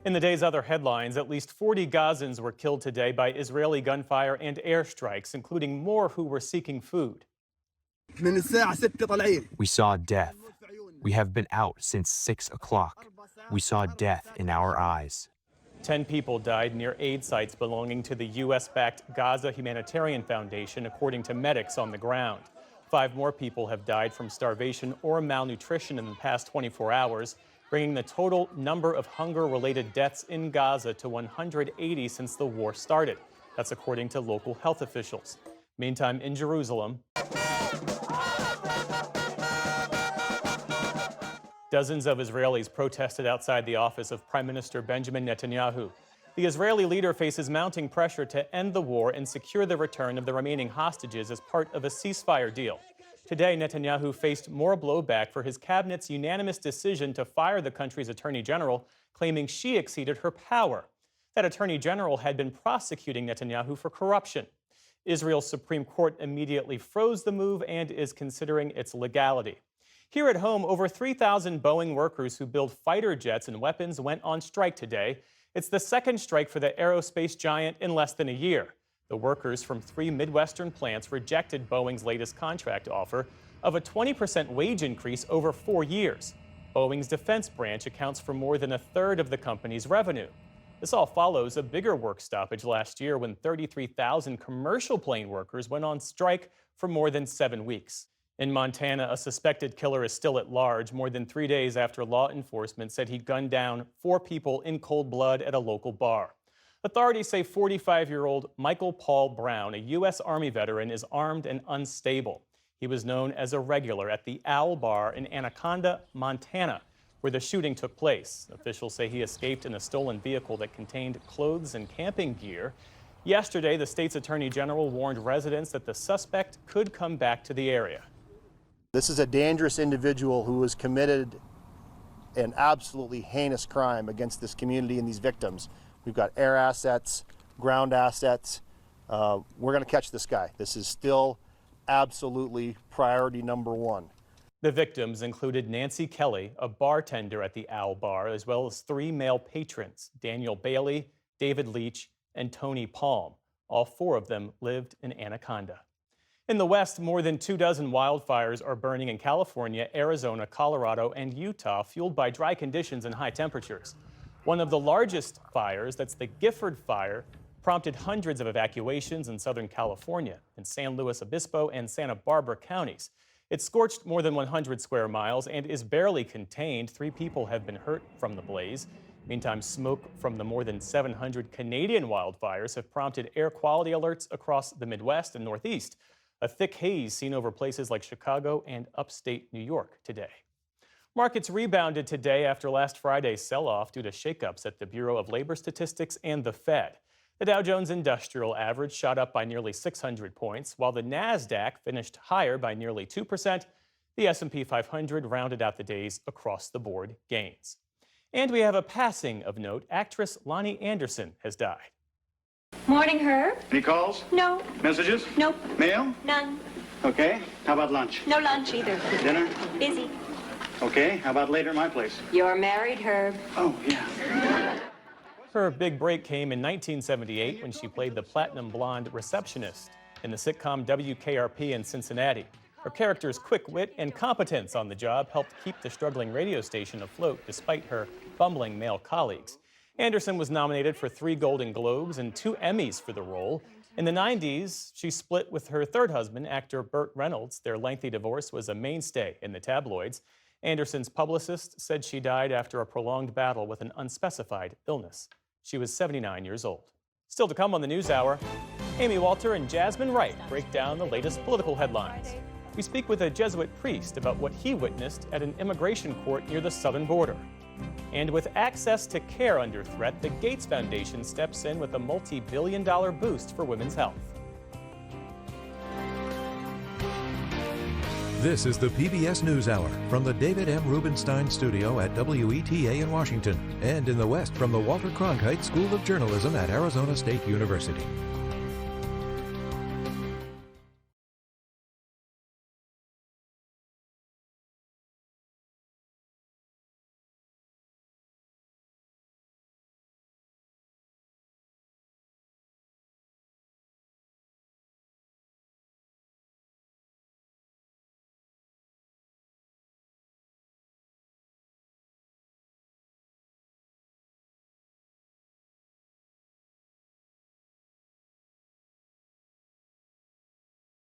In the day's other headlines, at least 40 Gazans were killed today by Israeli gunfire and airstrikes, including more who were seeking food. We saw death. We have been out since 6 o'clock. We saw death in our eyes. 10 people died near aid sites belonging to the U.S.-backed Gaza Humanitarian Foundation, according to medics on the ground. 5 more people have died from starvation or malnutrition in the past 24 hours, bringing the total number of hunger-related deaths in Gaza to 180 since the war started. That's according to local health officials. Meantime, in Jerusalem, dozens of Israelis protested outside the office of Prime Minister Benjamin Netanyahu. The Israeli leader faces mounting pressure to end the war and secure the return of the remaining hostages as part of a ceasefire deal. Today, Netanyahu faced more blowback for his cabinet's unanimous decision to fire the country's attorney general, claiming she exceeded her power. That attorney general had been prosecuting Netanyahu for corruption. Israel's Supreme Court immediately froze the move and is considering its legality. Here at home, over 3,000 Boeing workers who build fighter jets and weapons went on strike today. It's the second strike for the aerospace giant in less than a year. The workers from 3 Midwestern plants rejected Boeing's latest contract offer of a 20% wage increase over 4 years. Boeing's defense branch accounts for more than a third of the company's revenue. This all follows a bigger work stoppage last year when 33,000 commercial plane workers went on strike for more than 7 weeks. In Montana, a suspected killer is still at large more than 3 days after law enforcement said he gunned down 4 people in cold blood at a local bar. Authorities say 45-year-old Michael Paul Brown, a U.S. Army veteran, is armed and unstable. He was known as a regular at the Owl Bar in Anaconda, Montana, where the shooting took place. Officials say he escaped in a stolen vehicle that contained clothes and camping gear. Yesterday, the state's attorney general warned residents that the suspect could come back to the area. This is a dangerous individual who has committed an absolutely heinous crime against this community and these victims. We've got air assets, ground assets. We're going to catch this guy. This is still absolutely priority number 1. The victims included Nancy Kelly, a bartender at the Owl Bar, as well as 3 male patrons, Daniel Bailey, David Leach, and Tony Palm. All 4 of them lived in Anaconda. In the West, more than 24 wildfires are burning in California, Arizona, Colorado, and Utah, fueled by dry conditions and high temperatures. One of the largest fires, that's the Gifford Fire, prompted hundreds of evacuations in Southern California, in San Luis Obispo and Santa Barbara counties. It scorched more than 100 square miles and is barely contained. 3 people have been hurt from the blaze. Meantime, smoke from the more than 700 Canadian wildfires have prompted air quality alerts across the Midwest and Northeast. A thick haze seen over places like Chicago and upstate New York today. Markets rebounded today after last Friday's sell-off due to shakeups at the Bureau of Labor Statistics and the Fed. The Dow Jones Industrial Average shot up by nearly 600 points, while the NASDAQ finished higher by nearly 2%. The S&P 500 rounded out the day's across-the-board gains. And we have a passing of note. Actress Lonnie Anderson has died. Morning, Herb. Any calls? No. Messages? Nope. Mail? None. Okay. How about lunch? No lunch either. Dinner? Busy. Okay. How about later at my place? You're married, Herb. Oh, yeah. Her big break came in 1978 when she played the platinum blonde receptionist in the sitcom WKRP in Cincinnati. Her character's quick wit and competence on the job helped keep the struggling radio station afloat despite her bumbling male colleagues. Anderson was nominated for 3 Golden Globes and 2 Emmys for the role. In the 90s, she split with her third husband, actor Burt Reynolds. Their lengthy divorce was a mainstay in the tabloids. Anderson's publicist said she died after a prolonged battle with an unspecified illness. She was 79 years old. Still to come on the NewsHour, Amy Walter and Jasmine Wright break down the latest political headlines. We speak with a Jesuit priest about what he witnessed at an immigration court near the southern border. And with access to care under threat, the Gates Foundation steps in with a multi-billion-dollar boost for women's health. This is the PBS NewsHour from the David M. Rubenstein studio at WETA in Washington, and in the West from the Walter Cronkite School of Journalism at Arizona State University.